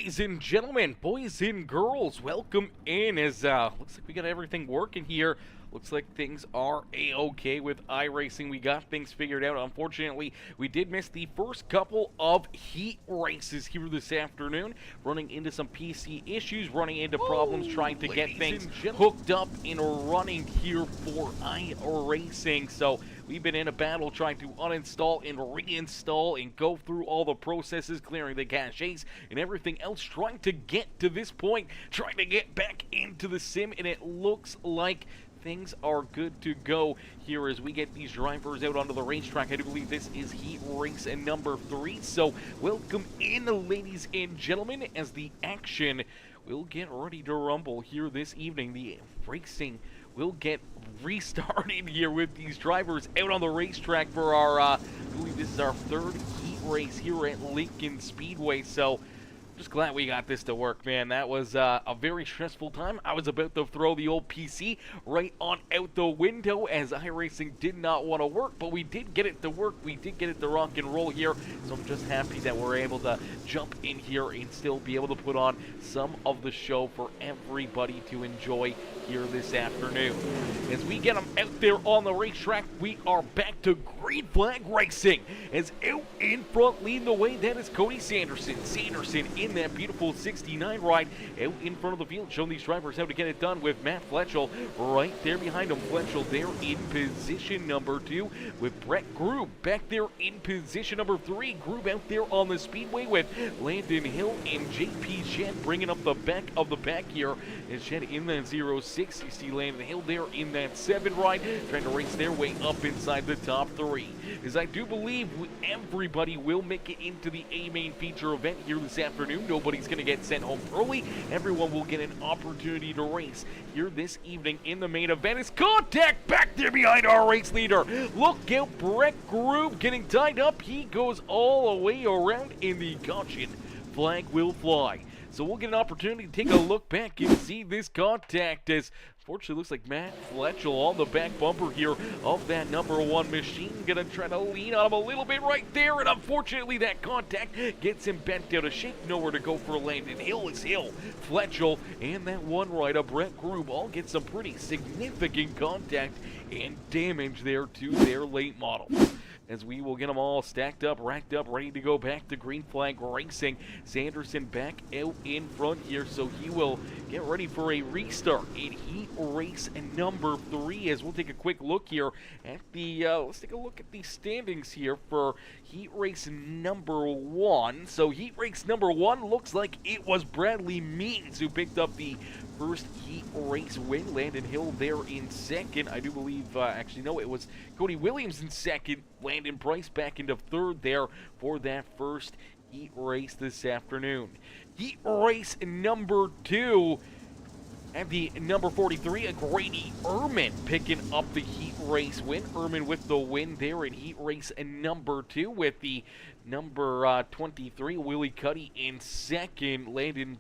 Ladies and gentlemen, boys and girls, welcome in as looks like we got everything working here. Looks like things are a-okay with iRacing. We got things figured out. Unfortunately, we did miss the first couple of heat races here this afternoon, running into some PC issues, running into problems trying to get things hooked up and running here for iRacing. So we've been in a battle trying to uninstall and reinstall and go through all the processes, clearing the caches and everything else, trying to get to this point, trying to get back into the sim, and it looks like things are good to go here as we get these drivers out onto the racetrack. I do believe this is heat race number 3. So welcome in, ladies and gentlemen, as the action will get ready to rumble here this evening. The racing will get restarted here with these drivers out on the racetrack for our, I believe this is our 3rd heat race here at Lincoln Speedway. So just glad we got this to work, man. That was a very stressful time. I was about to throw the old PC right on out the window as iRacing did not want to work, but we did get it to work. We did get it to rock and roll here, so I'm just happy that we're able to jump in here and still be able to put on some of the show for everybody to enjoy here this afternoon. As we get them out there on the racetrack, we are back to green flag racing. As out in front leading the way, that is Cody Sanderson. Sanderson in that beautiful 69 ride out in front of the field, showing these drivers how to get it done with Matt Fletchel right there behind him. Fletchel there in position number 2 with Brett Grube back there in position number 3. Grube out there on the speedway with Landon Hill and JP Shed bringing up the back of the pack here. And Shed in that 06. You see Landon Hill there in that 7 ride, trying to race their way up inside the top 3. As I do believe everybody will make it into the A main feature event here this afternoon. Nobody's going to get sent home early. Everyone will get an opportunity to race here this evening in the main event. Is contact back there behind our race leader. Look out, Brett Grube getting tied up. He goes all the way around in the caution. Flag will fly. So we'll get an opportunity to take a look back and see this contact, as fortunately looks like Matt Fletchel on the back bumper here of that number 1 machine. Gonna try to lean on him a little bit right there, and unfortunately that contact gets him bent out of shape. Nowhere to go for Landon Hill is Hill. Fletchel and that one rider, Brett Grube, all get some pretty significant contact and damage there to their late model. As we will get them all stacked up, racked up, ready to go back to green flag racing. Sanderson back out in front here, so he will get ready for a restart in heat race number 3. As we'll take a quick look here at the, let's take a look at the standings here for heat race number 1. So heat race number 1 looks like it was Bradley Means who picked up the first heat race win. Landon Hill there in 2nd. I do believe, actually no, it was Cody Williams in 2nd. Landon Price back into 3rd there for that first heat race this afternoon. Heat race number 2 at the number 43, Grady Ehrman picking up the heat race win. Ehrman with the win there in heat race number 2, with the number 23, Willie Cuddy in 2nd.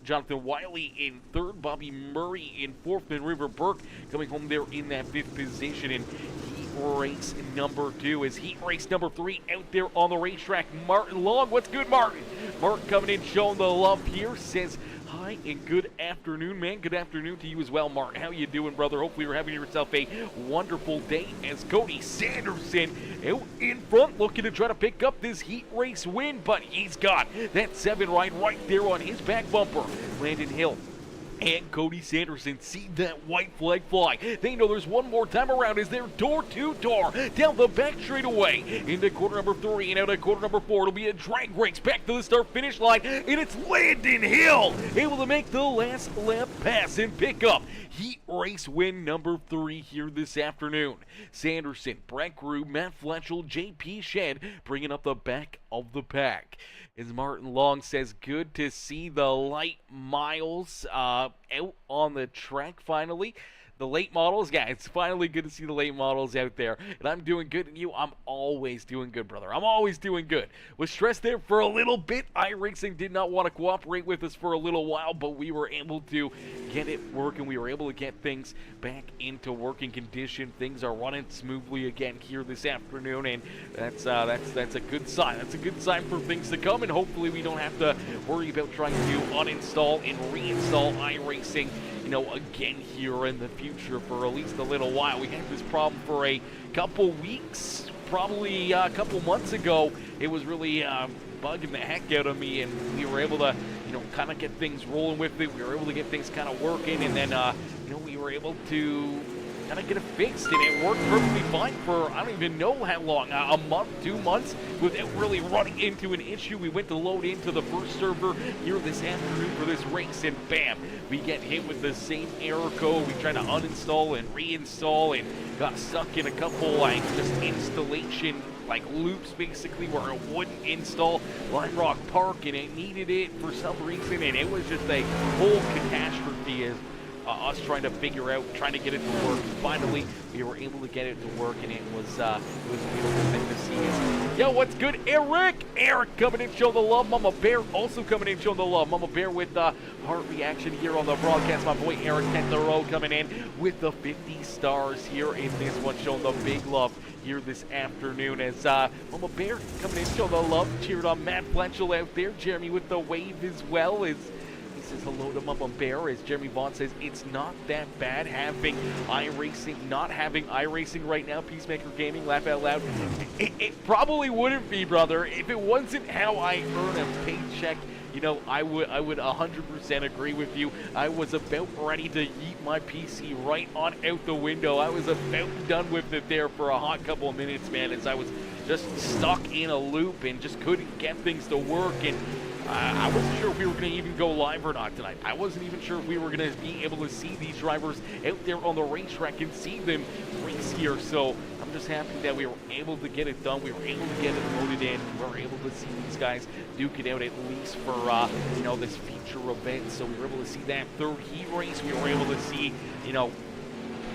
Jonathan Wiley in 3rd, Bobby Murray in 4th, and River Burke coming home there in that 5th position in heat race number 2. As heat race number 3 out there on the racetrack, Martin Long. What's good, Martin? Martin coming in showing the love here, says hi and good afternoon, man. Good afternoon to you as well, Martin. How you doing, brother? Hopefully you're having yourself a wonderful day, as Cody Sanderson out in front looking to try to pick up this heat race win, but he's got that 7 ride right there on his back bumper. Landon Hill and Cody Sanderson see that white flag fly. They know there's one more time around as they're door to door down the back straightaway into quarter number 3 and out at quarter number 4. It'll be a drag race back to the start finish line, and it's Landon Hill able to make the last lap pass and pick up heat race win number 3 here this afternoon. Sanderson, Brett Grube, Matt Fletchel, JP Shed bringing up the back of the pack. As Martin Long says, good to see the light miles out on the track finally. The late models, yeah, it's finally good to see the late models out there. And I'm doing good, and I'm always doing good, brother. I'm always doing good. Was stressed there for a little bit. iRacing did not want to cooperate with us for a little while, but we were able to get it working. We were able to get things back into working condition. Things are running smoothly again here this afternoon, and that's a good sign. That's a good sign for things to come, and hopefully we don't have to worry about trying to uninstall and reinstall iRacing, again here in the future for at least a little while. We had this problem for a couple weeks, probably a couple months ago. It was really bugging the heck out of me, and we were able to, kind of get things rolling with it. We were able to get things kind of working, and then, we were able to kind of get it fixed, and it worked perfectly fine for I don't even know how long, a month, 2 months, without really running into an issue. We went to load into the first server here this afternoon for this race, and bam, we get hit with the same error code. We tried to uninstall and reinstall, and got stuck in a couple just installation loops basically where it wouldn't install Lime Rock Park, and it needed it for some reason, and it was just a whole catastrophe as us trying to figure out, trying to get it to work. Finally, we were able to get it to work, and it was a beautiful thing to see. Yo, what's good, Eric? Eric coming in, showing the love. Mama Bear also coming in, showing the love. Mama Bear with the heart reaction here on the broadcast. My boy Eric Tenthero coming in with the 50 stars here in this one, showing the big love here this afternoon as Mama Bear coming in, showing the love. Cheered on Matt Fletchel out there. Jeremy with the wave as well. Says hello to Mama Bear, as Jeremy Vaughn says it's not that bad having not having iRacing right now. Peacemaker Gaming, laugh out loud. It probably wouldn't be, brother, if it wasn't how I earn a paycheck. I would 100% agree with you. I was about ready to yeet my PC right on out the window. I was about done with it there for a hot couple of minutes, man, as I was just stuck in a loop and just couldn't get things to work. And I wasn't sure if we were going to even go live or not tonight. I wasn't even sure if we were going to be able to see these drivers out there on the racetrack and see them race here. So I'm just happy that we were able to get it done. We were able to get it loaded in. We were able to see these guys duke it out at least for, this feature event. So we were able to see that third heat race. We were able to see,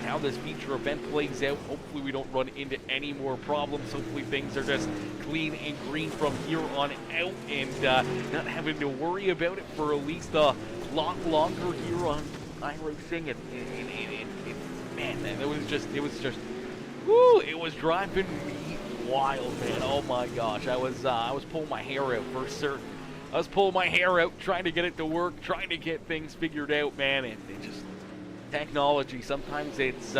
how this feature event plays out. Hopefully we don't run into any more problems. Hopefully things are just clean and green from here on out, and not having to worry about it for at least a lot longer here on iRacing. And man, it was driving me wild, man. Oh my gosh, I was pulling my hair out for certain. I was pulling my hair out, trying to get it to work, trying to get things figured out, man, and it just, technology, sometimes it's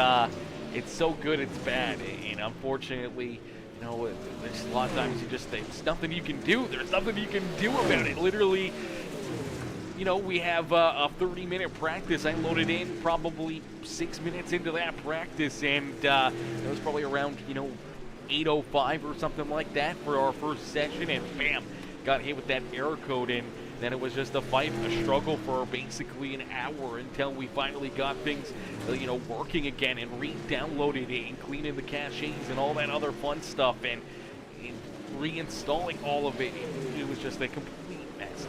so good it's bad, and unfortunately, there's a lot of times there's nothing you can do. There's nothing you can do about it. Literally, we have a 30-minute practice. I loaded in probably 6 minutes into that practice, and it was probably around 8:05 or something like that for our first session, and bam, got hit with that error code, and then it was just a fight, a struggle for basically an hour until we finally got things, working again, and re-downloaded it and cleaning the caches and all that other fun stuff, and reinstalling all of it. It was just a complete mess,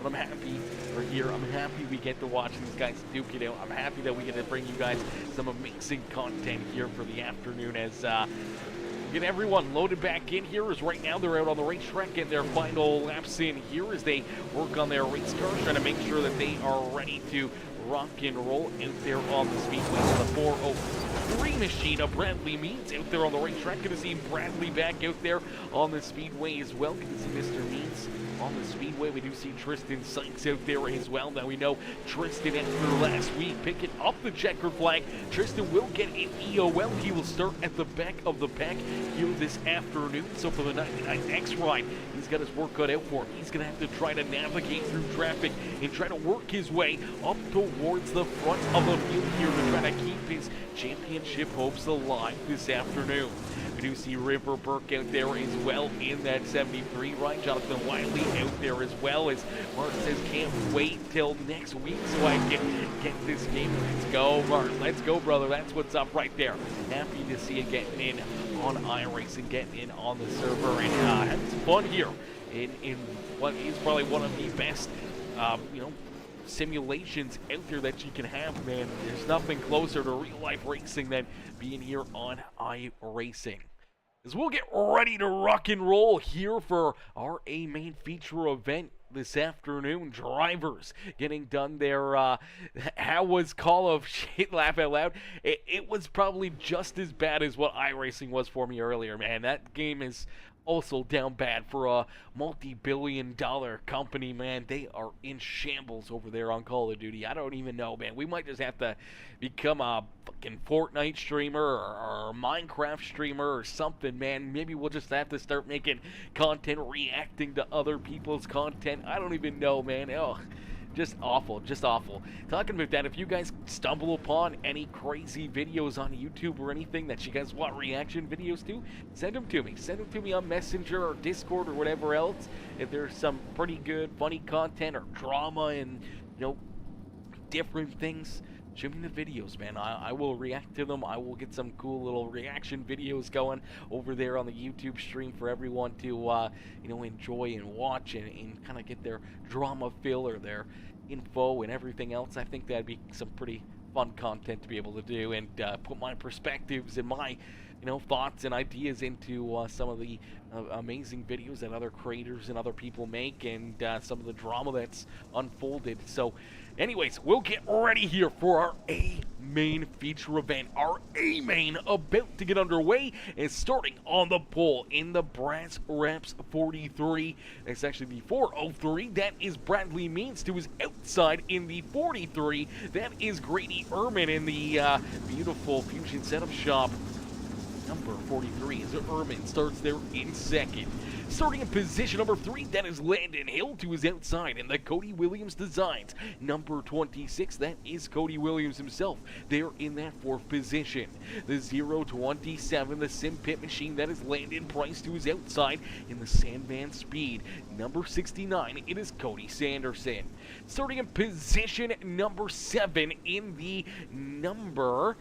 But I'm happy we're here. I'm happy we get to watch these guys duke it out. I'm happy that we get to bring you guys some amazing content here for the afternoon as get everyone loaded back in here, as right now they're out on the racetrack getting their final laps in here as they work on their race cars, trying to make sure that they are ready to rock and roll out there on the speedway. The 403 machine of Bradley Means out there on the racetrack. Going to see Bradley back out there on the speedway as well. Going to see Mr. Means on the speedway. We do see Tristan Sykes out there as well. Now we know Tristan, after last week picking up the checkered flag, Tristan will get an EOL. He will start at the back of the pack here this afternoon. So for the 99X ride, he's got his work cut out for him. He's going to have to try to navigate through traffic and try to work his way up towards the front of the field here to try to keep his championship hopes alive this afternoon. We do see River Burke out there as well in that 73 ride. Jonathan Wiley out there as well, as Mark says, can't wait till next week so I can get this game. Let's go, Mark. Let's go, brother. That's what's up right there. Happy to see you getting in on iRacing, getting in on the server, and having some fun here in what is probably one of the best, simulations out there that you can have, man. There's nothing closer to real-life racing than being here on iRacing. As we'll get ready to rock and roll here for our main feature event this afternoon. Drivers getting done their, how was Call of Shit, laugh out loud. It was probably just as bad as what iRacing was for me earlier, man. That game is also down bad for a multi-billion-dollar company, man. They are in shambles over there on Call of Duty. I don't even know, man. We might just have to become a fucking Fortnite streamer or a Minecraft streamer or something, man. Maybe we'll just have to start making content reacting to other people's content. I don't even know, man. Oh, just awful, just awful. Talking about that, if you guys stumble upon any crazy videos on YouTube or anything that you guys want reaction videos to, send them to me. Send them to me on Messenger or Discord or whatever else. If there's some pretty good, funny content or drama and, you know, different things, show me the videos, man. I will react to them. I will get some cool little reaction videos going over there on the YouTube stream for everyone to, you know, enjoy and watch and kind of get their drama fill or their info and everything else. I think that'd be some pretty fun content to be able to do and put my perspectives and my, you know, thoughts and ideas into some of the amazing videos that other creators and other people make and some of the drama that's unfolded. So anyways, we'll get ready here for our A-Main feature event. Our A-Main about to get underway and starting on the pole in the Brass Wraps 43. That's actually the 403. That is Bradley Means to his outside in the 43. That is Grady Ehrman in the beautiful Fusion Setup Shop. Number 43 is Ehrman, starts there in second. Starting in position number 3, that is Landon Hill to his outside in the Cody Williams Designs. Number 26, that is Cody Williams himself. They're in that 4th position. The 027, the Sim Pit Machine, that is Landon Price to his outside in the Sandman Speed. Number 69, it is Cody Sanderson. Starting in position number 7 in the number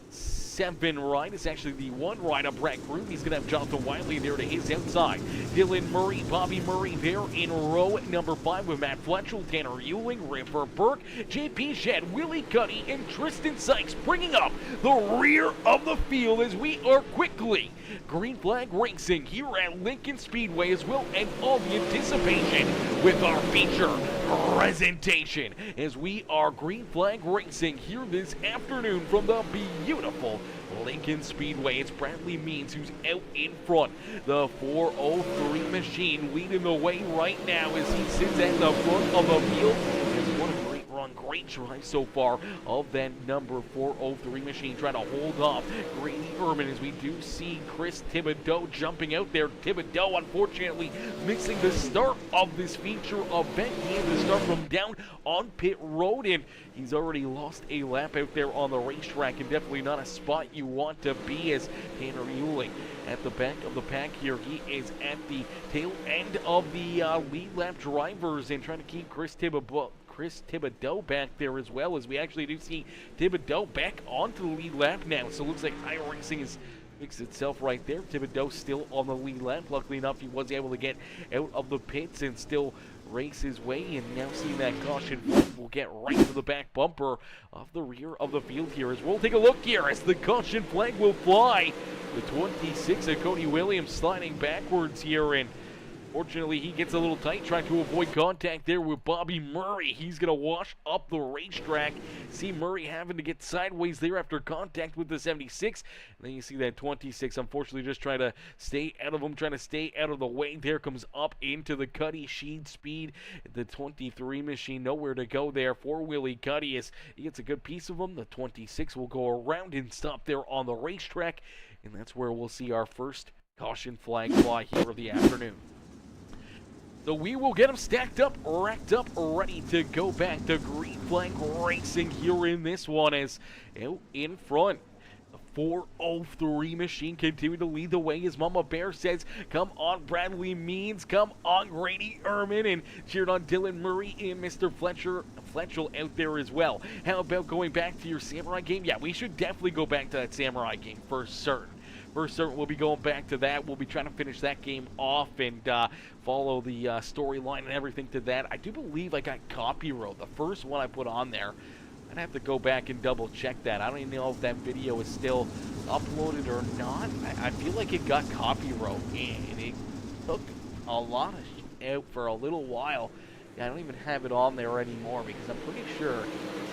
7 ride. It's actually the 1 ride up Brett Groom. He's going to have Jonathan Wiley there to his outside. Dylan Murray, Bobby Murray there in row number 5 with Matt Fletcher, Tanner Ewing, Ripper Burke, JP Shed, Willie Cuddy, and Tristan Sykes bringing up the rear of the field as we are quickly green flag racing here at Lincoln Speedway as well, and all the anticipation with our feature presentation as we are green flag racing here this afternoon from the beautiful Lincoln Speedway. It's Bradley Means who's out in front. The 403 machine leading the way right now as he sits at the front of the field. What a great run, great drive so far of that number 403 machine, trying to hold off Grady Ehrman as we do see Chris Thibodeau jumping out there. Thibodeau unfortunately missing the start of this feature event. He had to start from down on pit road and he's already lost a lap out there on the racetrack and definitely not a spot you want to be as Tanner Ewing at the back of the pack here. He is at the tail end of the lead lap drivers and trying to keep Chris Thibodeau back there as well, as we actually do see Thibodeau back onto the lead lap now. So it looks like iRacing is fixed itself right there. Thibodeau still on the lead lap. Luckily enough, he was able to get out of the pits and still race his way, and now seeing that caution will get right to the back bumper of the rear of the field here as we'll take a look here as the caution flag will fly. The 26 of Cody Williams sliding backwards here, and fortunately he gets a little tight trying to avoid contact there with Bobby Murray. He's going to wash up the racetrack. See Murray having to get sideways there after contact with the 76. And then you see that 26 unfortunately just trying to stay out of him, trying to stay out of the way. There comes up into the Cuddy Sheen Speed. The 23 machine nowhere to go there for Willie Cuddy as he gets a good piece of him. The 26 will go around and stop there on the racetrack. And that's where we'll see our first caution flag fly here of the afternoon. So we will get them stacked up, racked up, ready to go back to green flag racing here in this one as out in front. The 403 machine continuing to lead the way as Mama Bear says, come on Bradley Means, come on Grady Ehrman, and cheered on Dylan Murray and Mr. Fletcher out there as well. How about going back to your Samurai game? Yeah, we should definitely go back to that Samurai game for certain. for certain we'll be going back to that. We'll be trying to finish that game off and follow the storyline and everything to that. I do believe I got Copy Road, the first one I put on there. I'd have to go back and double check that. I don't even know if that video is still uploaded or not. I feel like it got Copy Road, and it took a lot of shit out for a little while. Yeah, I don't even have it on there anymore because I'm pretty sure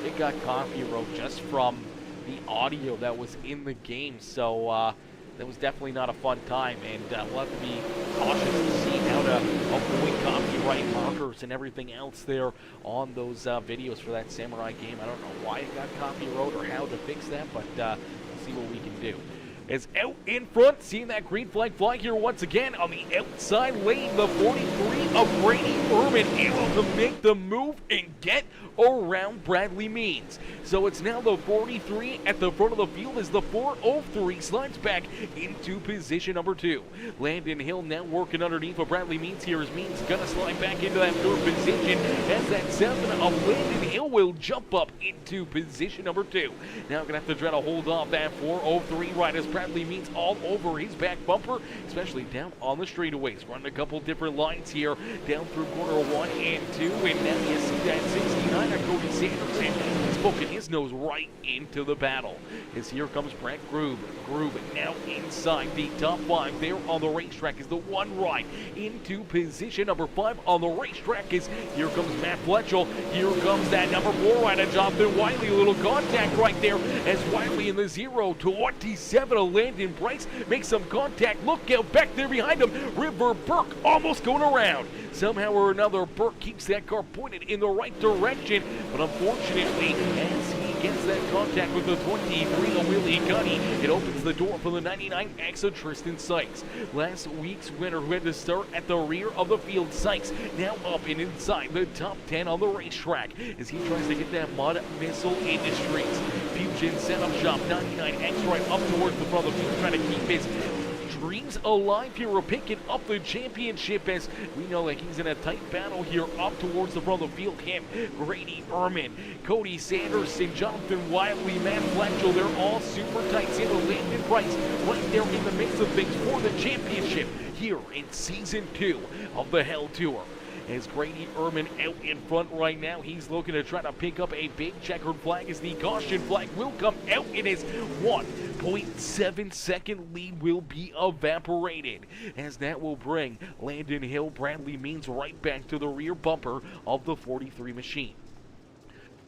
it got Copy Road just from the audio that was in the game. So that was definitely not a fun time, and we'll have to be cautious to see how to avoid copyright markers and everything else there on those videos for that Samurai game. I don't know why it got Copy Road or how to fix that, but we'll see what we can do. Is out in front, seeing that green flag fly here once again on the outside lane. The 43 of Brady Urban able to make the move and get around Bradley Means. So it's now the 43 at the front of the field as the 403 slides back into position number 2. Landon Hill now working underneath of Bradley Means here as Means gonna slide back into that 3rd position as that 7 of Landon Hill will jump up into position number 2. Now gonna have to try to hold off that 403 right as Bradley Means all over his back bumper, especially down on the straightaways. Running a couple different lines here down through corner 1 and 2, and now you see that 69 of Cody Sanderson. He's poking his nose right into the battle. As here comes Brett Grube. Grube now inside the top 5 there on the racetrack is the 1 right into position number 5 on the racetrack is here comes Matt Fletchell. Here comes that number 4 rider Jonathan Wiley. A little contact right there as Wiley in the 0-27 of Landon Price makes some contact. Look out back there behind him. River Burke almost going around. Somehow or another, Burke keeps that car pointed in the right direction, but unfortunately, as he gets that contact with the 23 of Willie Gunny, it opens the door for the 99X of Tristan Sykes. Last week's winner who had to start at the rear of the field, Sykes now up and inside the top 10 on the racetrack as he tries to get that mud missile in the streets. Fusion setup shop, 99X right up towards the front of the field, trying to keep his dreams alive here. We're picking up the championship as we know that he's in a tight battle here up towards the front of the field. Him, Grady Ehrman, Cody Sanderson, Jonathan Wiley, Matt Fletchell, they're all super tight. See the Landon Price right there in the mix of things for the championship here in Season 2 of the Hell Tour. As Grady Ehrman out in front right now, he's looking to try to pick up a big checkered flag as the caution flag will come out in his 1.7 second lead will be evaporated, as that will bring Landon Hill, Bradley Means right back to the rear bumper of the 43 machine.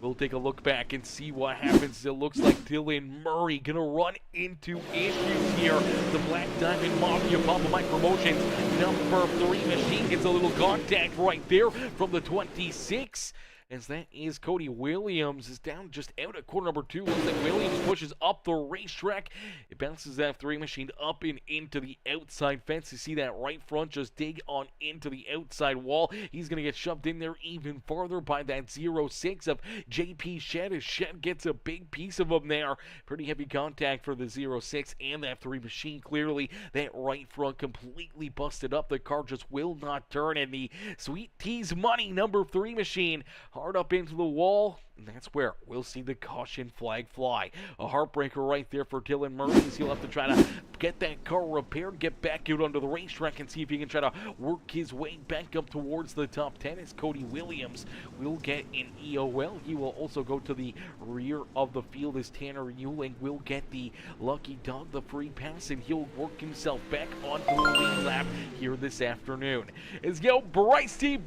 We'll take a look back and see what happens. It looks like Dylan Murray gonna run into issues here. The Black Diamond Mafia Papa Mike Promotions number 3 machine gets a little contact right there from the 26. As that is Cody Williams is down just out at corner number 2. Looks like Williams pushes up the racetrack. It bounces that 3 machine up and into the outside fence. You see that right front just dig on into the outside wall. He's going to get shoved in there even farther by that 06 of JP Shed. As Shed gets a big piece of him there. Pretty heavy contact for the 06 and that 3 machine. Clearly, that right front completely busted up. The car just will not turn. And the Sweet Tease Money number 3 machine hard up into the wall, and that's where we'll see the caution flag fly. A heartbreaker right there for Dylan Murray, as he'll have to try to get that car repaired, get back out onto the racetrack, and see if he can try to work his way back up towards the top 10. As Cody Williams will get an EOL. He will also go to the rear of the field as Tanner Ewing will get the lucky dog, the free pass, and he'll work himself back onto the lead lap here this afternoon. As Brycey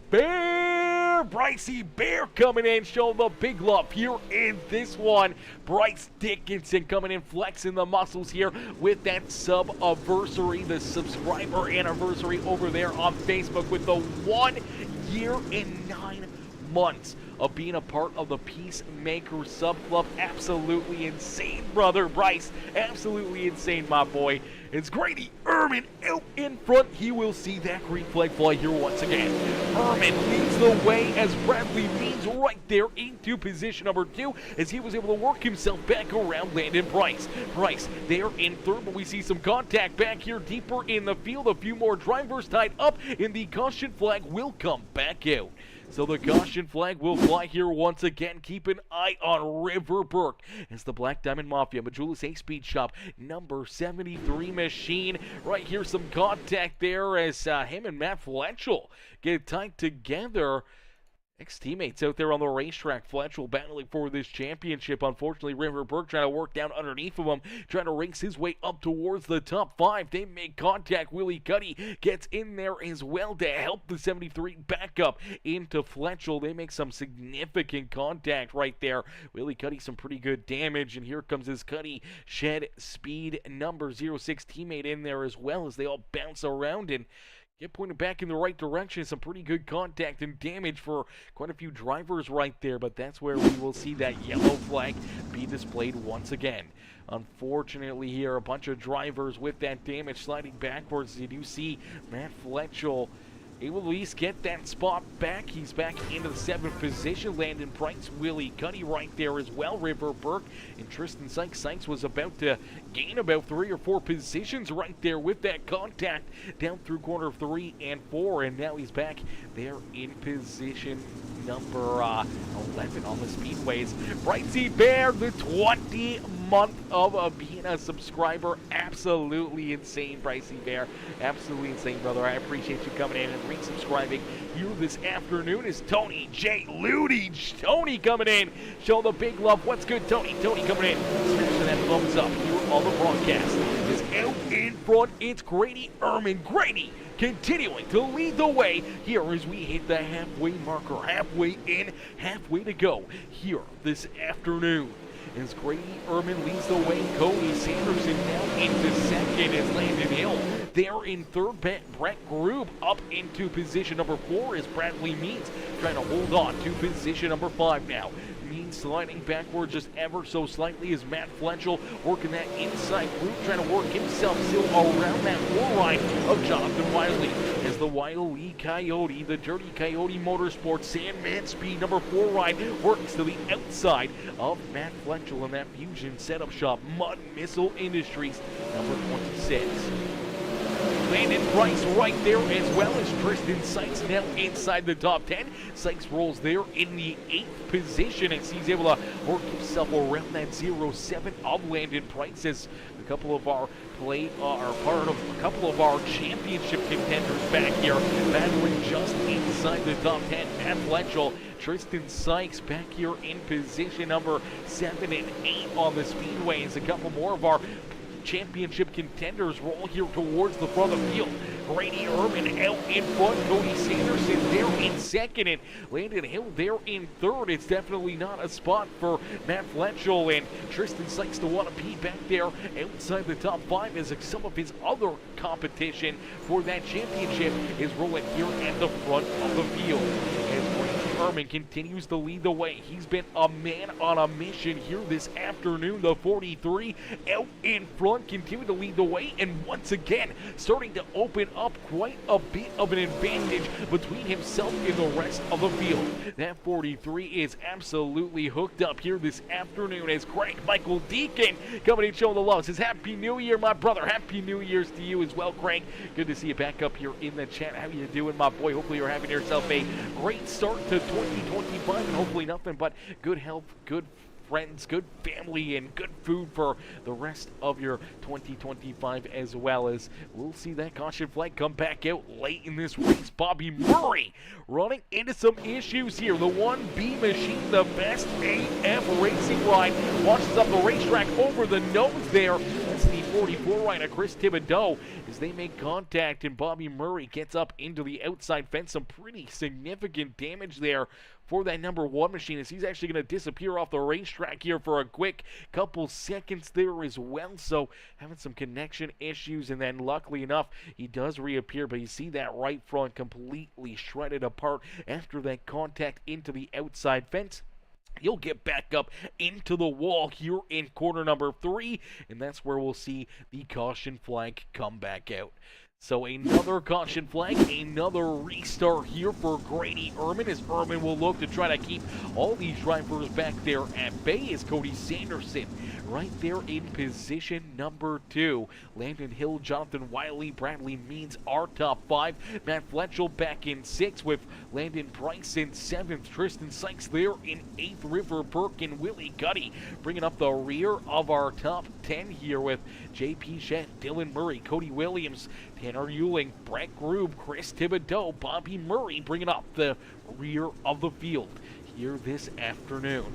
Bear coming in, showing the big love here in this one. Bryce Dickinson coming in, flexing the muscles here with that sub-anniversary, the subscriber anniversary over there on Facebook with the 1 year and 9 months of being a part of the Peacemaker Sub Club. Absolutely insane, brother Bryce. Absolutely insane, my boy. It's Grady Ehrman out in front. He will see that green flag fly here once again. Ehrman leads the way as Bradley Means right there into position number 2 as he was able to work himself back around Landon Price. Price there in third, but we see some contact back here deeper in the field. A few more drivers tied up, and the caution flag will come back out. So the caution flag will fly here once again. Keep an eye on River Burke as the Black Diamond Mafia, Majula's A-Speed Shop, number 73 machine. Right here, some contact there as him and Matt Fletchel get tied together. Ex-teammates out there on the racetrack. Fletchel battling for this championship. Unfortunately, River Burke trying to work down underneath of him, trying to race his way up towards the top 5. They make contact. Willie Cuddy gets in there as well to help the 73 back up into Fletchel. They make some significant contact right there. Willie Cuddy some pretty good damage, and here comes his Cuddy Shed Speed number 06 teammate in there as well as they all bounce around and get pointed back in the right direction. Some pretty good contact and damage for quite a few drivers right there, but that's where we will see that yellow flag be displayed once again. Unfortunately here, a bunch of drivers with that damage sliding backwards. You do see Matt Fletchel able to at least get that spot back. He's back into the 7th position. Landon Price, Willie Cuddy right there as well. River Burke and Tristan Sykes. Sykes was about to gain about 3 or 4 positions right there with that contact down through corner 3 and 4. And now he's back there in position number 11 on the speedways. Brightsy Bear, the 20 month of being a subscriber. Absolutely insane, Bricey Bear. Absolutely insane, brother. I appreciate you coming in and resubscribing here this afternoon. Is Tony J. Ludy. Tony coming in. Show the big love. What's good, Tony? Tony coming in. Smashing that thumbs up here on the broadcast. Is out in front. It's Grady Ehrman. Grady continuing to lead the way here as we hit the halfway marker. Halfway in, halfway to go here this afternoon. As Grady Ehrman leads the way, Cody Sanderson now into second as Landon Hill. There in third, Brett Grube up into position number 4 as Bradley Means trying to hold on to position number 5 now. Means sliding backward just ever so slightly as Matt Fletchel working that inside group, trying to work himself still around that full line of Jonathan Wiley. As the Wiley Coyote, the Dirty Coyote Motorsports Sandman Speed number 4 ride works to the outside of Matt Fletchel in that Fusion setup shop. Mud Missile Industries number 26. Landon Price right there as well as Tristan Sykes now inside the top 10. Sykes rolls there in the 8th position as he's able to work himself around that 0-7 of Landon Price as a couple of our are part of a couple of our championship contenders back here battling just inside the top 10. Matt Fletchel, Tristan Sykes back here in position number 7 and 8 on the speedways. A couple more of our championship contenders roll here towards the front of the field. Grady Ehrman out in front. Cody Sanderson there in second. And Landon Hill there in third. It's definitely not a spot for Matt Fletchel and Tristan Sykes to want to be back there outside the top 5 as some of his other competition for that championship is rolling here at the front of the field. As Grady Ehrman continues to lead the way. He's been a man on a mission here this afternoon. The 43 out in front continue to lead the way, and once again starting to open up quite a bit of an advantage between himself and the rest of the field. That 43 is absolutely hooked up here this afternoon as Craig Michael Deacon coming in showing the love. Says Happy New Year, my brother. Happy New Year's to you as well, Craig. Good to see you back up here in the chat. How you doing, my boy? Hopefully you're having yourself a great start to 2025 and hopefully nothing but good health, good friends, good family, and good food for the rest of your 2025 as well. As we'll see that caution flag come back out late in this race. Bobby Murray running into some issues here. The 1B machine, the best AF racing ride, launches up the racetrack over the nose there. That's the 44 rider, Chris Thibodeau, as they make contact, and Bobby Murray gets up into the outside fence. Some pretty significant damage there for that number 1 machine as he's actually going to disappear off the racetrack here for a quick couple seconds there as well. So having some connection issues, and then luckily enough he does reappear, but you see that right front completely shredded apart after that contact into the outside fence. He'll get back up into the wall here in corner number 3, and that's where we'll see the caution flag come back out. So another caution flag, another restart here for Grady Ehrman, as Ehrman will look to try to keep all these drivers back there at bay, as Cody Sanderson right there in position number 2. Landon Hill, Jonathan Wiley, Bradley Means are top 5. Matt Fletchell back in 6th with Landon Price in 7th. Tristan Sykes there in 8th. River Burke and Willie Gutty bringing up the rear of our top 10 here with J.P. Shed, Dylan Murray, Cody Williams, Tanner Euling, Brett Grube, Chris Thibodeau, Bobby Murray bringing up the rear of the field here this afternoon.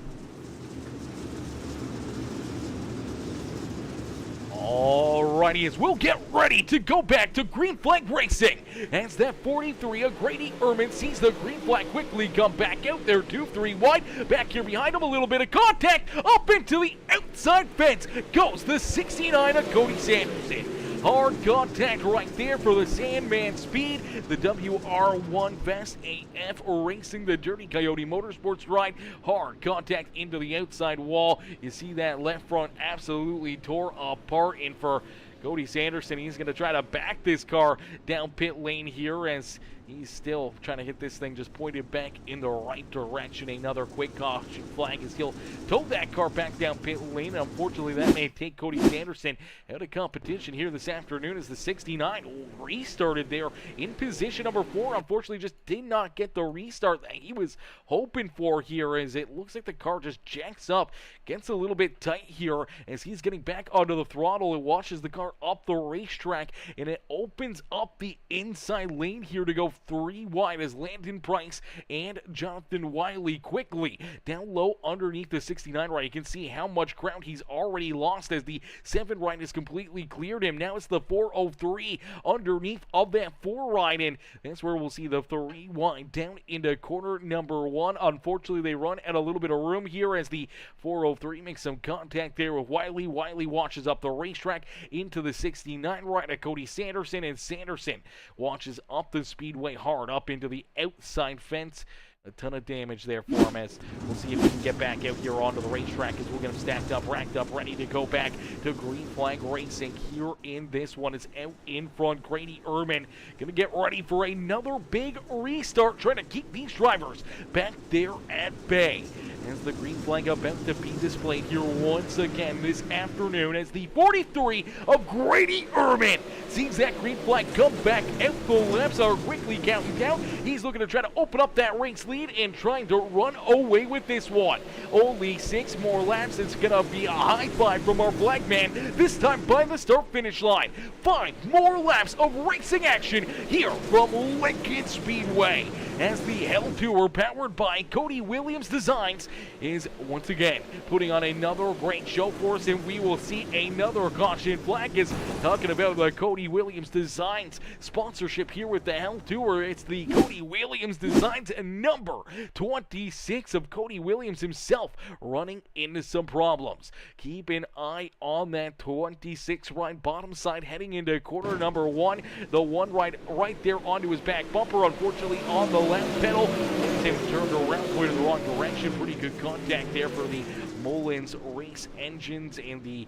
Alrighty, as we'll get ready to go back to green flag racing. As that 43 of Grady Ehrman sees the green flag quickly come back out there, 2-3 wide. Back here behind him, a little bit of contact. Up into the outside fence goes the 69 of Cody Sanderson. Hard contact right there for the Sandman Speed, the WR1 Fast AF racing the Dirty Coyote Motorsports ride. Hard contact into the outside wall. You see that left front absolutely tore apart, and for Cody Sanderson, he's going to try to back this car down pit lane here as he's still trying to hit this thing just pointed back in the right direction. Another quick caution flag as he'll tow that car back down pit lane. Unfortunately, that may take Cody Sanderson out of competition here this afternoon as the 69 restarted there in position number 4. Unfortunately, just did not get the restart that he was hoping for here, as it looks like the car just jacks up, gets a little bit tight here as he's getting back onto the throttle and washes the car up the racetrack, and it opens up the inside lane here to go 3 wide as Landon Price and Jonathan Wiley quickly down low underneath the 69 right. You can see how much ground he's already lost as the 7 right has completely cleared him. Now it's the 403 underneath of that 4 right, and that's where we'll see the 3 wide down into corner number 1. Unfortunately, they run out a little bit of room here as the 403 makes some contact there with Wiley. Wiley watches up the racetrack into the 69 right at Cody Sanderson, and Sanderson watches up the speedway hard up into the outside fence. A ton of damage there for him, as we'll see if he can get back out here onto the racetrack as we'll get him stacked up, racked up, ready to go back to green flag racing here in this one. Is out in front, Grady Ehrman going to get ready for another big restart, trying to keep these drivers back there at bay. As the green flag about to be displayed here once again this afternoon as the 43 of Grady Ehrman sees that green flag come back out. The laps are quickly counting down. He's looking to try to open up that race lead and trying to run away with this one. Only 6 more laps. It's going to be a high five from our flag man, this time by the start-finish line. 5 more laps of racing action here from Lincoln Speedway as the Hell Tour, powered by Cody Williams Designs, is once again putting on another great show for us, and we will see another caution flag. Is talking about the Cody Williams Designs sponsorship here with the Hell Tour. It's the Cody Williams Designs number 26 of Cody Williams himself running into some problems. Keep an eye on that 26 right bottom side heading into corner number 1. The 1 right there onto his back bumper, unfortunately on the left pedal. Him turned around, going in the wrong direction. Pretty good contact there for the Mullins Race Engines and the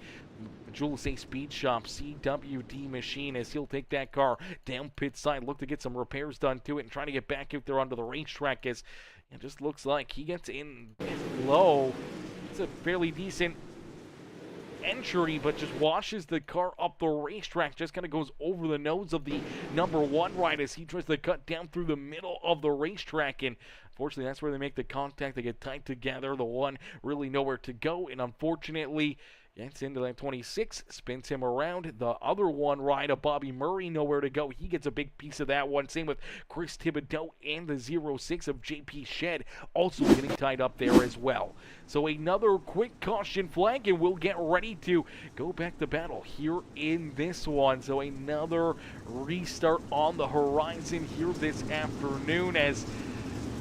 Jules A. Speed Shop CWD machine, as he'll take that car down pit side, look to get some repairs done to it and try to get back out there onto the racetrack, as it just looks like he gets in low. It's a fairly decent entry, but just washes the car up the racetrack, just kind of goes over the nose of the number 1 right as he tries to cut down through the middle of the racetrack, and unfortunately that's where they make the contact. They get tight together. The 1 really nowhere to go, and unfortunately gets into that 26, spins him around. The other 1 right of Bobby Murray, nowhere to go. He gets a big piece of that one. Same with Chris Thibodeau and the 06 of JP Shed, also getting tied up there as well. So another quick caution flag, and we'll get ready to go back to battle here in this one. So another restart on the horizon here this afternoon, as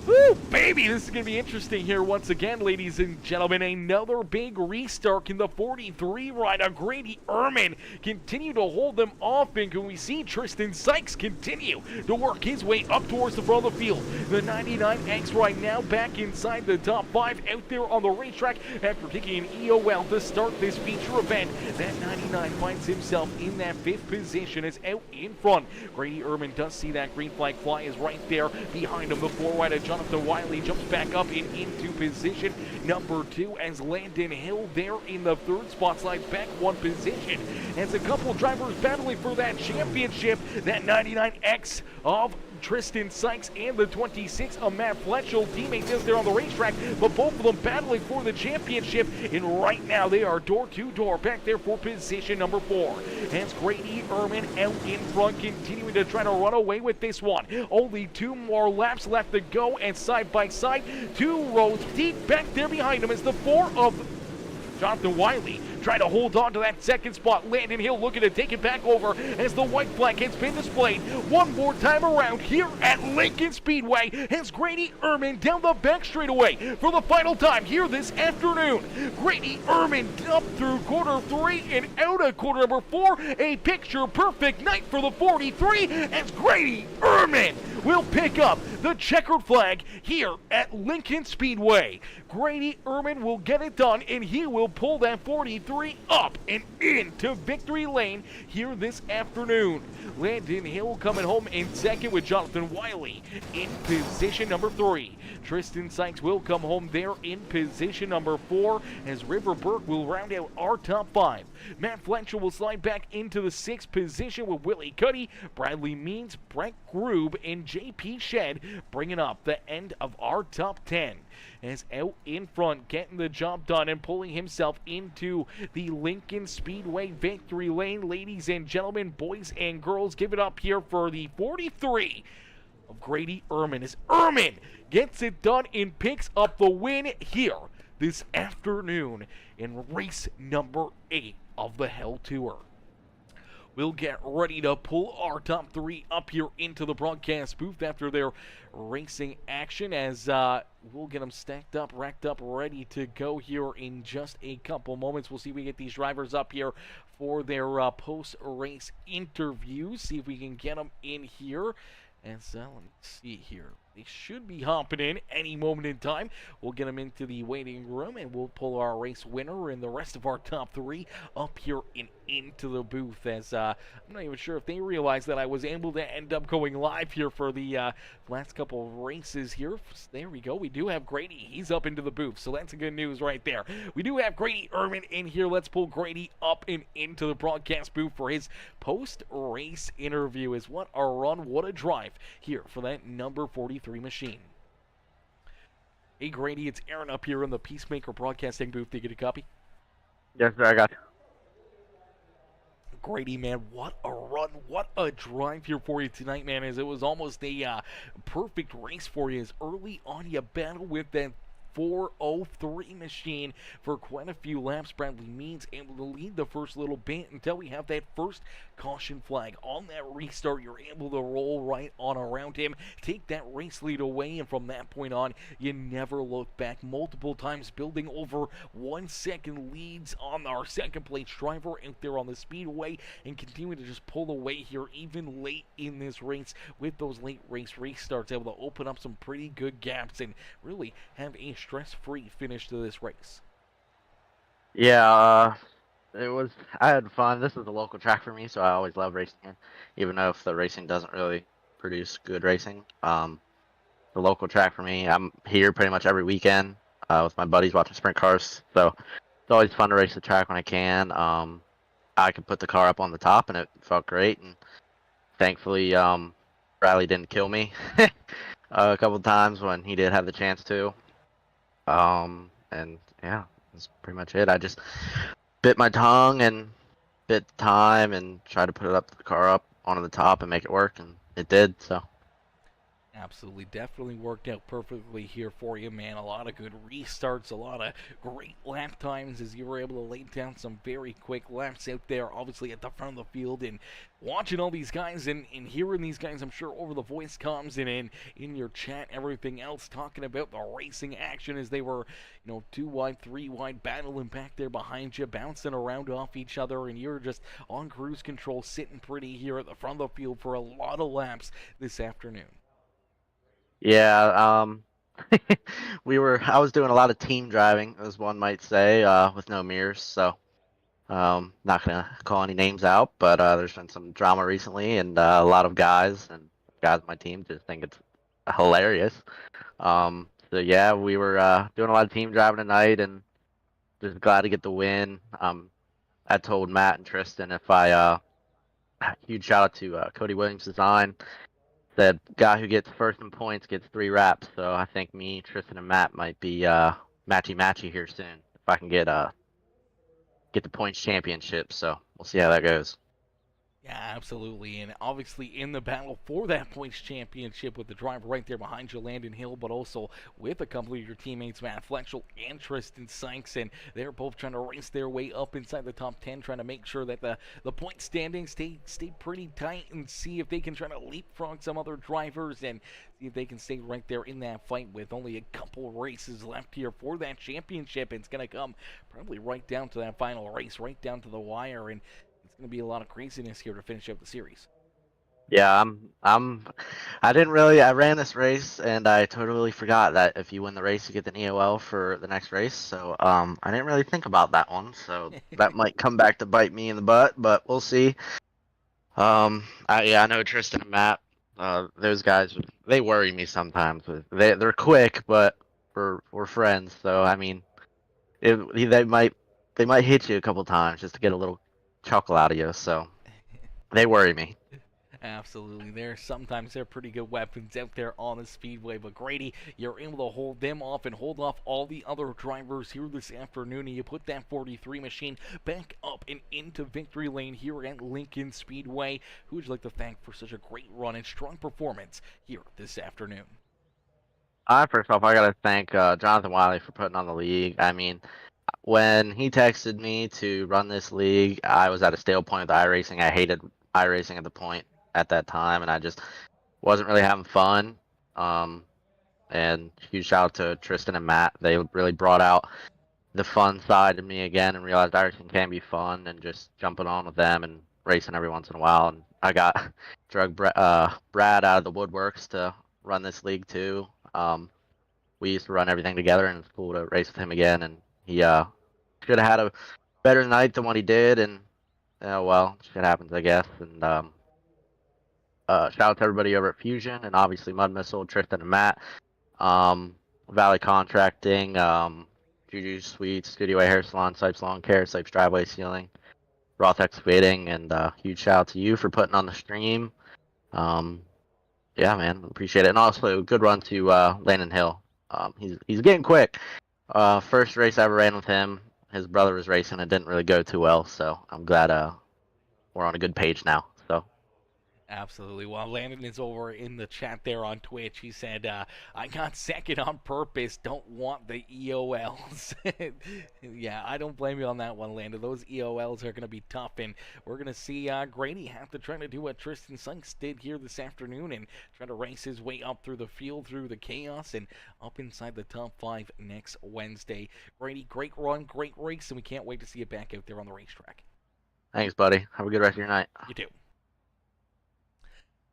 Woo, baby, this is going to be interesting here once again, ladies and gentlemen. Another big restart in the 43 rider. Grady Ehrman continue to hold them off, and can we see Tristan Sykes continue to work his way up towards the front of the field. The 99X right now back inside the top 5 out there on the racetrack after taking an EOL to start this feature event. That 99 finds himself in that 5th position, is out in front. Grady Ehrman does see that green flag fly, is right there behind him. The 4-rider Jonathan Wiley jumps back up and into position number 2 as Landon Hill there in the 3rd spot slides back 1 position as a couple drivers battling for that championship. That 99X of Tristan Sykes and the 26 of Matt Fletchel, teammates is there on the racetrack, but both of them battling for the championship, and right now they are door to door back there for position number 4. As Grady Ehrman out in front, continuing to try to run away with this one. Only 2 more laps left to go, and side by side, 2 rows deep back there behind him is the 4 of Jonathan Wiley trying to hold on to that 2nd spot. Landon Hill looking to take it back over as the white flag has been displayed one more time around here at Lincoln Speedway as Grady Ehrman down the back straightaway for the final time here this afternoon. Grady Ehrman up through quarter 3 and out of quarter number 4. A picture perfect night for the 43 as Grady Ehrman will pick up the checkered flag here at Lincoln Speedway. Grady Ehrman will get it done, and he will pull that 43 up and into victory lane here this afternoon. Landon Hill coming home in 2nd with Jonathan Wiley in position number 3. Tristan Sykes will come home there in position number 4 as River Burke will round out our top 5. Matt Fletcher will slide back into the 6th position with Willie Cody, Bradley Means, Brent Grube, and JP Shed bringing up the end of our top 10. As out in front, getting the job done and pulling himself into the Lincoln Speedway victory lane. Ladies and gentlemen, boys and girls, give it up here for the 43 of Grady Ehrman as Ehrman gets it done and picks up the win here this afternoon in race number 8 of the Hell Tour. We'll get ready to pull our top 3 up here into the broadcast booth after their racing action as we'll get them stacked up, racked up, ready to go here in just a couple moments. We'll see if we get these drivers up here for their post-race interviews, see if we can get them in here. And so, let me see here. They should be hopping in any moment in time. We'll get them into the waiting room, and we'll pull our race winner and the rest of our top 3 up here and into the booth. As I'm not even sure if they realized that I was able to end up going live here for the last couple of races here. There we go. We do have Grady. He's up into the booth, so that's good news right there. We do have Grady Ehrman in here. Let's pull Grady up and into the broadcast booth for his post-race interview. Is what a run, what a drive here for that number 43 machine. Hey Grady, it's Aaron up here in the Peacemaker Broadcasting booth. Did you get a copy? Yes, sir, I got you. Grady, man, what a run, what a drive here for you tonight, man, as it was almost a perfect race for you as early on you battled with that 403 machine for quite a few laps. Bradley Means able to lead the first little bit until we have that first caution flag. On that restart, you're able to roll right on around him, take that race lead away, and from that point on, you never look back. Multiple times building over 1 second leads on our second place driver out there on the speedway, and continuing to just pull away here even late in this race with those late race restarts, able to open up some pretty good gaps and really have a stress-free finish to this race. Yeah, I had fun. This is a local track for me, so I always love racing here, even though if the racing doesn't really produce good racing. The local track for me, I'm here pretty much every weekend with my buddies watching sprint cars, so it's always fun to race the track when I can. I could put the car up on the top, and it felt great, and thankfully Bradley didn't kill me a couple of times when he did have the chance to. And yeah, that's pretty much it. I just bit my tongue and bit time and tried to put the car up onto the top and make it work, and it did, so. Absolutely, definitely worked out perfectly here for you, man. A lot of good restarts, a lot of great lap times as you were able to lay down some very quick laps out there, obviously at the front of the field. And watching all these guys and hearing these guys, I'm sure, over the voice comms and in your chat, everything else, talking about the racing action as they were, 2 wide, 3 wide, battling back there behind you, bouncing around off each other, and you're just on cruise control, sitting pretty here at the front of the field for a lot of laps this afternoon. Yeah, I was doing a lot of team driving, as one might say, with no mirrors. So, not gonna call any names out, but there's been some drama recently, and a lot of guys on my team just think it's hilarious. So yeah, we were doing a lot of team driving tonight, and just glad to get the win. I told Matt and Tristan if huge shout out to Cody Williams Design. The guy who gets first in points gets 3 wraps, so I think me, Tristan, and Matt might be matchy here soon if I can get the points championship. So we'll see how that goes. Yeah, absolutely. And obviously in the battle for that points championship with the driver right there behind you, Landon Hill, but also with a couple of your teammates, Matt Fletchel and Tristan Sykes, and they're both trying to race their way up inside the top 10, trying to make sure that the point standings stay pretty tight and see if they can try to leapfrog some other drivers and see if they can stay right there in that fight with only a couple races left here for that championship. It's going to come probably right down to that final race, right down to the wire, and it's going to be a lot of craziness here to finish up the series. Yeah, I ran this race and I totally forgot that if you win the race, you get an EOL for the next race. So, I didn't really think about that one. So that might come back to bite me in the butt, but we'll see. I know Tristan and Matt, those guys, they worry me sometimes. They're quick, but we're friends. So, I mean, they might hit you a couple times just to get a little chuckle out of you. So they worry me. Absolutely. Sometimes they're pretty good weapons out there on the speedway, but Grady, you're able to hold them off and hold off all the other drivers here this afternoon, and you put that 43 machine back up and into victory lane here at Lincoln Speedway. Who would you like to thank for such a great run and strong performance here this afternoon? First off, I gotta thank Jonathan Wiley for putting on the league. I mean, when he texted me to run this league, I was at a stale point with iRacing. I hated iRacing at that time, and I just wasn't really having fun. And huge shout out to Tristan and Matt. They really brought out the fun side of me again and realized iRacing can be fun, and just jumping on with them and racing every once in a while. And I got Brad out of the woodworks to run this league too. We used to run everything together, and it's cool to race with him again. And he should have had a better night than what he did, and well, shit happens, I guess. And shout out to everybody over at Fusion, and obviously Mud Missile, Tristan and Matt, Valley Contracting, Juju Suites, Studio A Hair Salon, Sipes Lawn Care, Sipes Driveway Sealing, Roth Excavating, and huge shout out to you for putting on the stream. Yeah, man, appreciate it. And also, good run to Landon Hill. He's getting quick. First race I ever ran with him, his brother was racing. It didn't really go too well, so I'm glad we're on a good page now. So. Absolutely. Well, Landon is over in the chat there on Twitch. He said, I got second on purpose. Don't want the EOLs. Yeah, I don't blame you on that one, Landon. Those EOLs are going to be tough, and we're going to see Grady have to try to do what Tristan Sykes did here this afternoon and try to race his way up through the field, through the chaos, and up inside the top 5 next Wednesday. Grady, great run, great race, and we can't wait to see you back out there on the racetrack. Thanks, buddy. Have a good rest of your night. You too.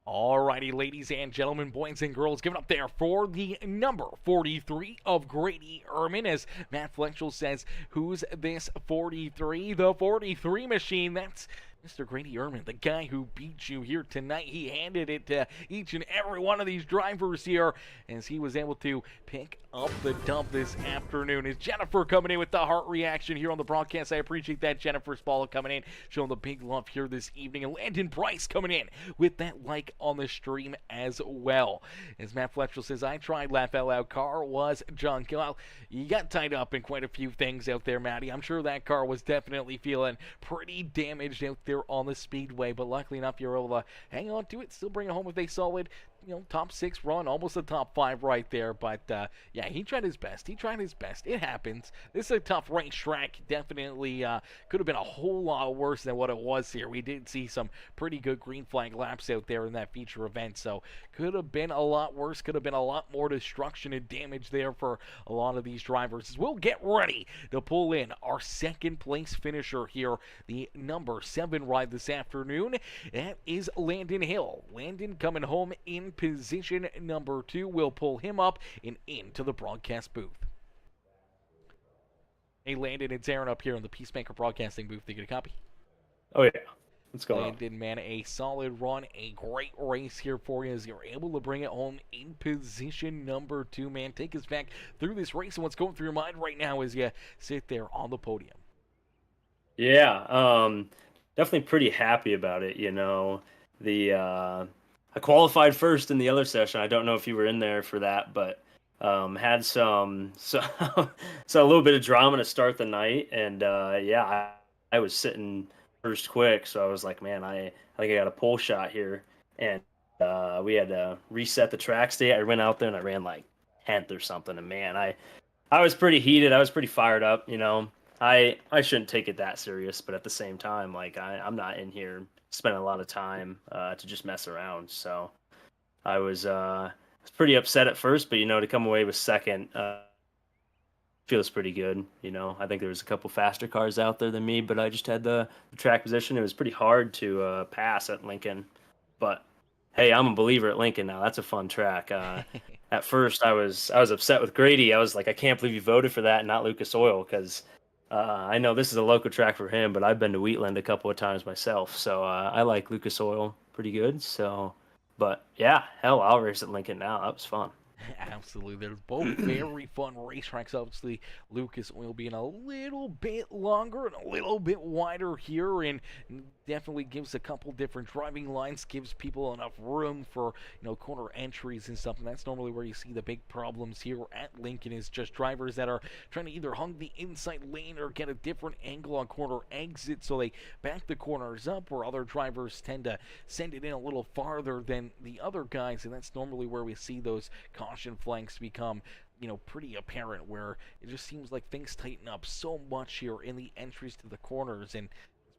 Alrighty, ladies and gentlemen, boys and girls, give it up there for the number 43 of Grady Ehrman. As Matt Fletchel says, who's this 43? The 43 machine. That's Mr. Grady Ehrman, the guy who beat you here tonight. He handed it to each and every one of these drivers here as he was able to pick up the dub this afternoon. Is Jennifer coming in with the heart reaction here on the broadcast? I appreciate that. Jennifer Spalla coming in, showing the big love here this evening. And Landon Price coming in with that like on the stream as well. As Matt Fletchel says, I tried laugh out loud. Car was junk. Well, you got tied up in quite a few things out there, Matty. I'm sure that car was definitely feeling pretty damaged out there on the speedway, but luckily enough, you're able to hang on to it, still bring it home with a solid top 6 run, almost a top 5 right there. But yeah, he tried his best. It happens. This is a tough racetrack. Definitely could have been a whole lot worse than what it was here. We did see some pretty good green flag laps out there in that feature event, so could have been a lot worse. Could have been a lot more destruction and damage there for a lot of these drivers. As we'll get ready to pull in our second place finisher here, the number 7 ride this afternoon. That is Landon Hill. Landon coming home in position number 2. We'll pull him up and into the broadcast booth. Hey, Landon, it's Aaron up here in the Peacemaker Broadcasting booth. They get a copy? Oh, yeah. What's going on? Landon, man, a solid run, a great race here for you as you're able to bring it home in position number 2, man. Take us back through this race and what's going through your mind right now as you sit there on the podium. Yeah, definitely pretty happy about it. I qualified first in the other session. I don't know if you were in there for that, but had so a little bit of drama to start the night, and yeah, I was sitting first quick, so I was like, man, I think I got a pole shot here, and we had to reset the track state. I went out there and I ran like 10th or something, and man, I was pretty heated. I was pretty fired up. I shouldn't take it that serious, but at the same time, like I'm not in here spending a lot of time to just mess around. So I was pretty upset at first, but to come away with second feels pretty good. I think there was a couple faster cars out there than me, but I just had the track position. It was pretty hard to pass at Lincoln, but hey, I'm a believer at Lincoln now. That's a fun track. At first, I was upset with Grady. I was like, I can't believe you voted for that and not Lucas Oil, because I know this is a local track for him, but I've been to Wheatland a couple of times myself, so I like Lucas Oil pretty good. So, but yeah, hell, I'll race at Lincoln now. That was fun. Absolutely. They're both very fun racetracks. Obviously, Lucas Oil being a little bit longer and a little bit wider here, and definitely gives a couple different driving lines, gives people enough room for corner entries and stuff. And that's normally where you see the big problems here at Lincoln, is just drivers that are trying to either hug the inside lane or get a different angle on corner exit, so they back the corners up, where other drivers tend to send it in a little farther than the other guys, and that's normally where we see those caution flanks become pretty apparent, where it just seems like things tighten up so much here in the entries to the corners, and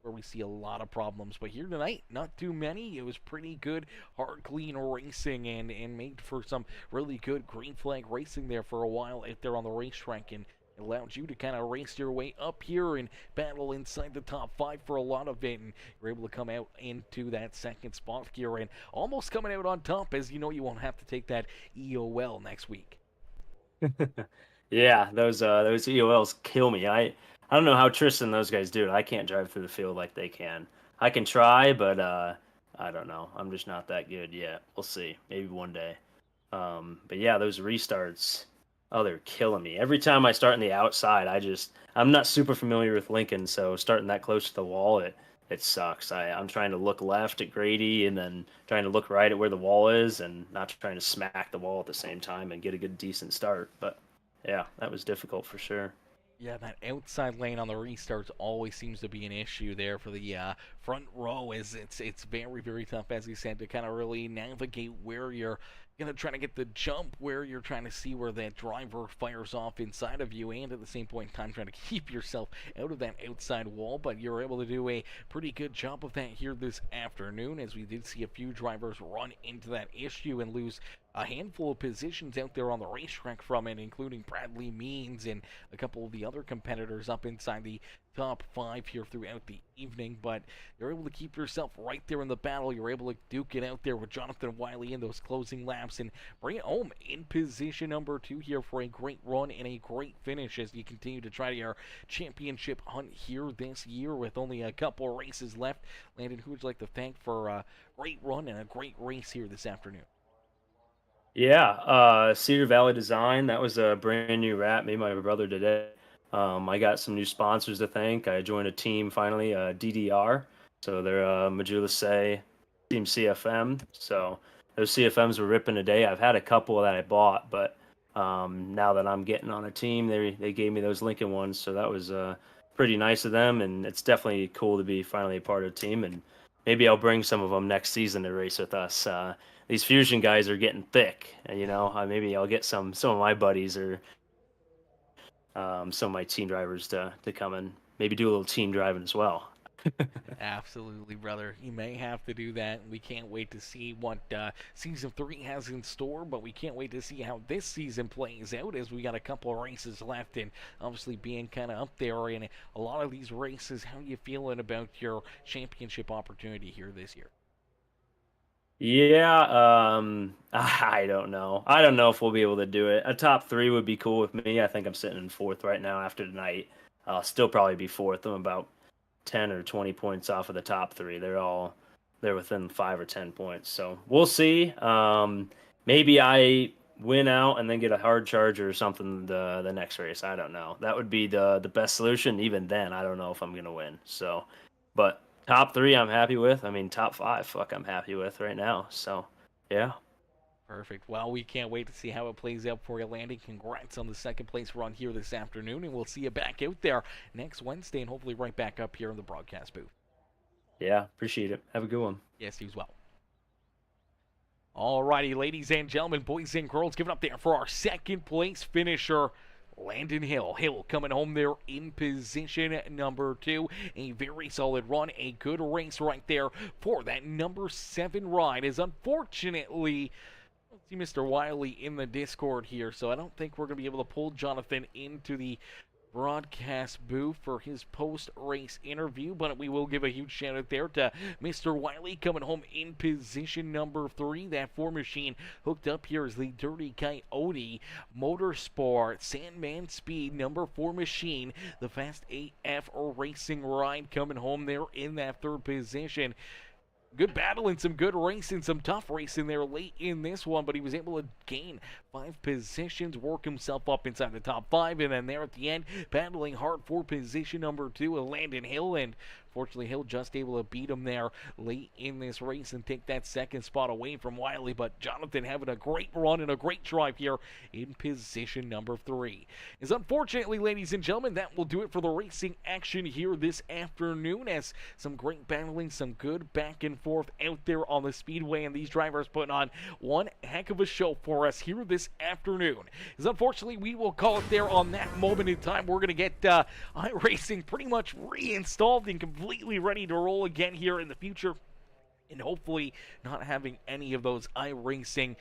where we see a lot of problems. But here tonight, not too many. It was pretty good, hard, clean racing, and made for some really good green flag racing there for a while out there on the racetrack, and it allowed you to kind of race your way up here and battle inside the top 5 for a lot of it, and you're able to come out into that second spot here and almost coming out on top, as you won't have to take that EOL next week. Yeah, those EOLs kill me. I don't know how Tristan and those guys do it. I can't drive through the field like they can. I can try, but I don't know. I'm just not that good yet. We'll see. Maybe one day. But yeah, those restarts, oh, they're killing me. Every time I start on the outside, I'm not super familiar with Lincoln, so starting that close to the wall, it sucks. I'm trying to look left at Grady and then trying to look right at where the wall is, and not trying to smack the wall at the same time and get a good, decent start. But yeah, that was difficult for sure. Yeah, that outside lane on the restarts always seems to be an issue there for the front row. It's very, very tough, as you said, to kind of really navigate where you're try to get the jump, where you're trying to see where that driver fires off inside of you, and at the same point in time trying to keep yourself out of that outside wall. But you're able to do a pretty good job of that here this afternoon, as we did see a few drivers run into that issue and lose a handful of positions out there on the racetrack from it, including Bradley Means and a couple of the other competitors up inside the top 5 here throughout the evening. But you're able to keep yourself right there in the battle. You're able to duke it out there with Jonathan Wiley in those closing laps and bring it home in position number 2 here for a great run and a great finish, as you continue to try your championship hunt here this year with only a couple of races left. Landon, who would you like to thank for a great run and a great race here this afternoon? Yeah, Cedar Valley Design, that was a brand new wrap. Me and my brother did it. I got some new sponsors to thank. I joined a team finally, DDR. So they're Majula Say, Team CFM. So those CFMs were ripping today. I've had a couple that I bought, but now that I'm getting on a team, they gave me those Lincoln ones. So that was pretty nice of them, and it's definitely cool to be finally a part of a team. And maybe I'll bring some of them next season to race with us. these fusion guys are getting thick. And, maybe I'll get some of my buddies or some of my team drivers to come and maybe do a little team driving as well. Absolutely, brother. You may have to do that. We can't wait to see what Season 3 has in store, but we can't wait to see how this season plays out as we got a couple of races left and obviously being kind of up there in a lot of these races. How are you feeling about your championship opportunity here this year? Yeah, I don't know. I don't know if we'll be able to do it. A top 3 would be cool with me. I think I'm sitting in 4th right now after tonight. I'll still probably be 4th. I'm about 10 or 20 points off of the top 3. They're within 5 or 10 points. So we'll see. Maybe I win out and then get a hard charger or something the next race. I don't know. That would be the best solution. Even then, I don't know if I'm gonna win. So, but top 3 I'm happy with. I mean, top 5, I'm happy with right now. So, yeah. Perfect. Well, we can't wait to see how it plays out for you, Landy. Congrats on the second place run here this afternoon, and we'll see you back out there next Wednesday and hopefully right back up here in the broadcast booth. Yeah, appreciate it. Have a good one. Yes, you as well. Alrighty, ladies and gentlemen, boys and girls, give it up there for our second place finisher, Landon Hill. Hill coming home there in position number 2. A very solid run, a good race right there for that number 7 ride. Is unfortunately, I see Mr. Wiley in the Discord here, so I don't think we're going to be able to pull Jonathan into the broadcast booth for his post-race interview, but we will give a huge shout out there to Mr. Wiley coming home in position number 3. That 4 machine hooked up here is the Dirty Coyote Motorsports Sandman Speed number 4 machine. The Fast AF racing ride coming home there in that 3rd position. Good battle and some good racing, some tough racing there late in this one, but he was able to gain 5 positions, work himself up inside the top 5, and then there at the end, battling hard for position number 2, Landon Hill, and fortunately Hill just able to beat him there late in this race and take that second spot away from Wiley, but Jonathan having a great run and a great drive here in position number 3. Is unfortunately, ladies and gentlemen, that will do it for the racing action here this afternoon, as some great battling, some good back and forth out there on the speedway, and these drivers putting on one heck of a show for us here this afternoon. Is unfortunately, we will call it there on that moment in time. We're going to get iRacing pretty much reinstalled and completely ready to roll again here in the future, and hopefully not having any of those iRacing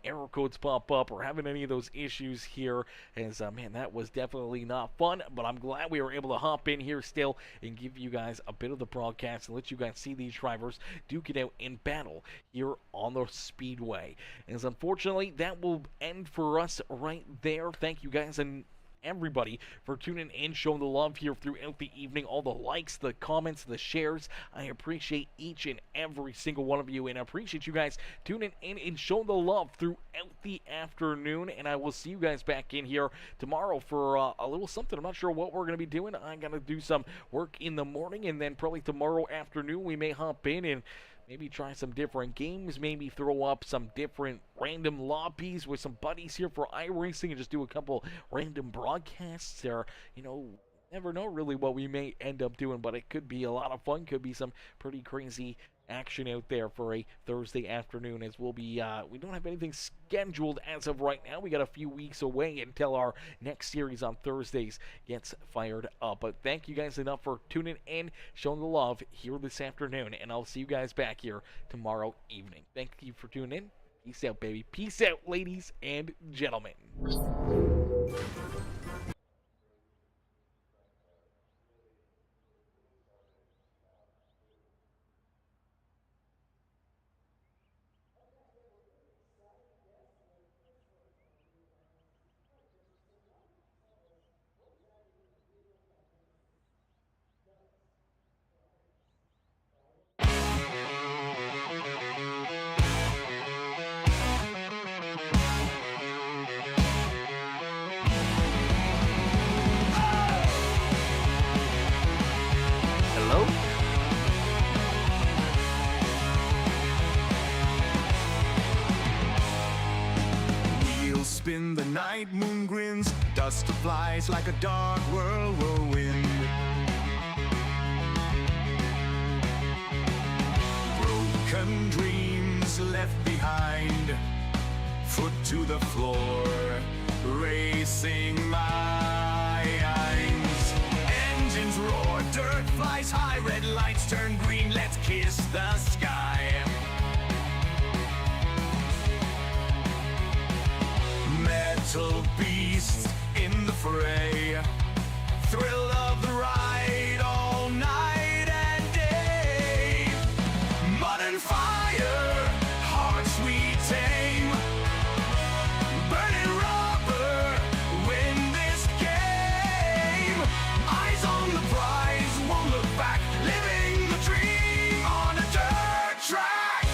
error codes pop up or having any of those issues here, as man, that was definitely not fun, but I'm glad we were able to hop in here still and give you guys a bit of the broadcast and let you guys see these drivers duke it out in battle here on the speedway. As unfortunately, that will end for us right there. Thank you guys and everybody for tuning in, showing the love here throughout the evening, all the likes, the comments, the shares. I appreciate each and every single one of you, and I appreciate you guys tuning in and showing the love throughout the afternoon, and I will see you guys back in here tomorrow for a little something. I'm not sure what we're going to be doing. I'm going to do some work in the morning, and then probably tomorrow afternoon we may hop in and maybe try some different games, maybe throw up some different random lobbies with some buddies here for iRacing and just do a couple random broadcasts there. Never know really what we may end up doing, but it could be a lot of fun, could be some pretty crazy action out there for a Thursday afternoon, as we'll be we don't have anything scheduled as of right now. We got a few weeks away until our next series on Thursdays gets fired up, but thank you guys enough for tuning in, showing the love here this afternoon, and I'll see you guys back here tomorrow evening. Thank you for tuning in. Peace out, baby. Peace out, ladies and gentlemen. Spin the night, moon grins, dust flies like a dark whirlwind. Broken dreams left behind. Foot to the floor, racing minds. Engines roar, dirt flies high, red lights turn green, let's kiss the sky. Metal beasts in the fray, thrill of the ride all night and day. Mud and fire, hearts we tame. Burning rubber, win this game. Eyes on the prize, won't look back. Living the dream on a dirt track.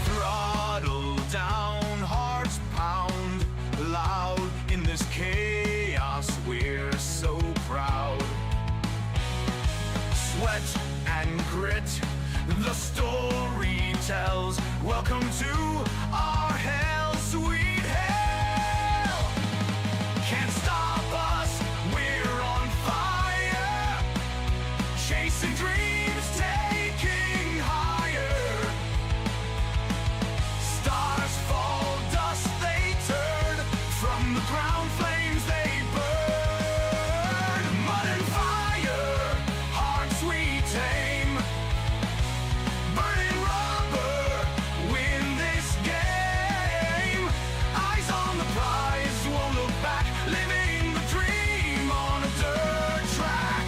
Throttle down, hearts pound loud in this chaos. We're so proud. Sweat and grit, the story tells. Welcome to our hell, sweet hell. Can't stop us, we're on fire. Chasing dreams, taking higher. Stars fall, dust they turn. From the ground, flames they burn. Mud and fire, hearts we tame. Burning rubber, win this game. Eyes on the prize, won't look back. Living the dream on a dirt track.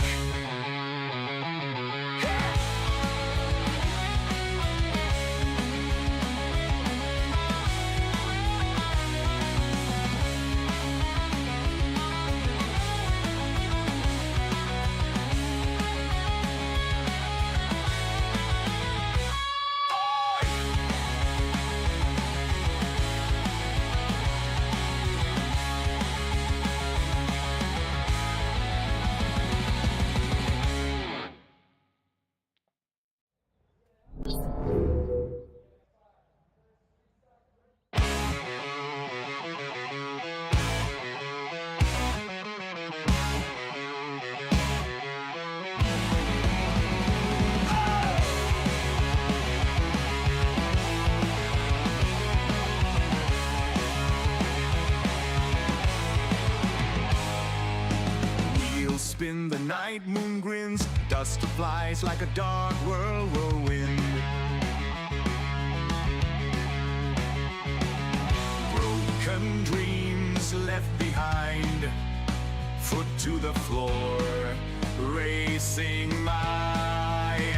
Wheels spin, the night moon grins, dust flies like a dark whirlwind. Broken dreams left behind, foot to the floor, racing minds.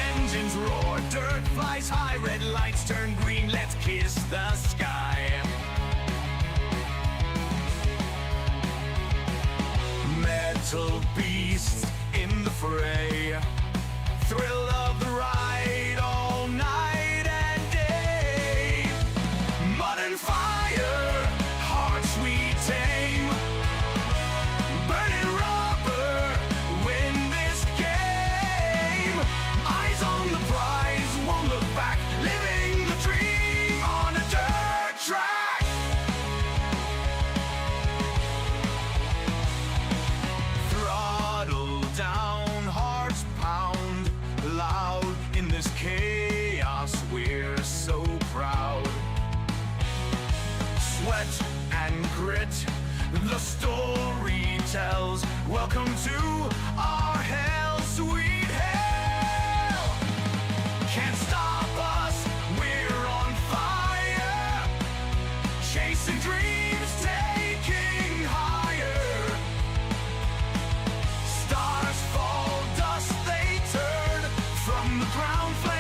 Engines roar, dirt flies high, red lights turn green, let's kiss the sky. Metal beasts in the fray, thrill of the ride all night and day. Mud and fire, hearts we tame. Burning rubber, win this game. Eyes on the prize, won't look back. Living the dream on a dirt track. Throttle down, hearts pound loud in this chaos. We're so proud. Sweat and grit, the story tells. Welcome to our hell, sweet hell. Can't stop us, we're on fire. Chasing dreams, taking higher. Stars fall, dust they turn. From the ground, flames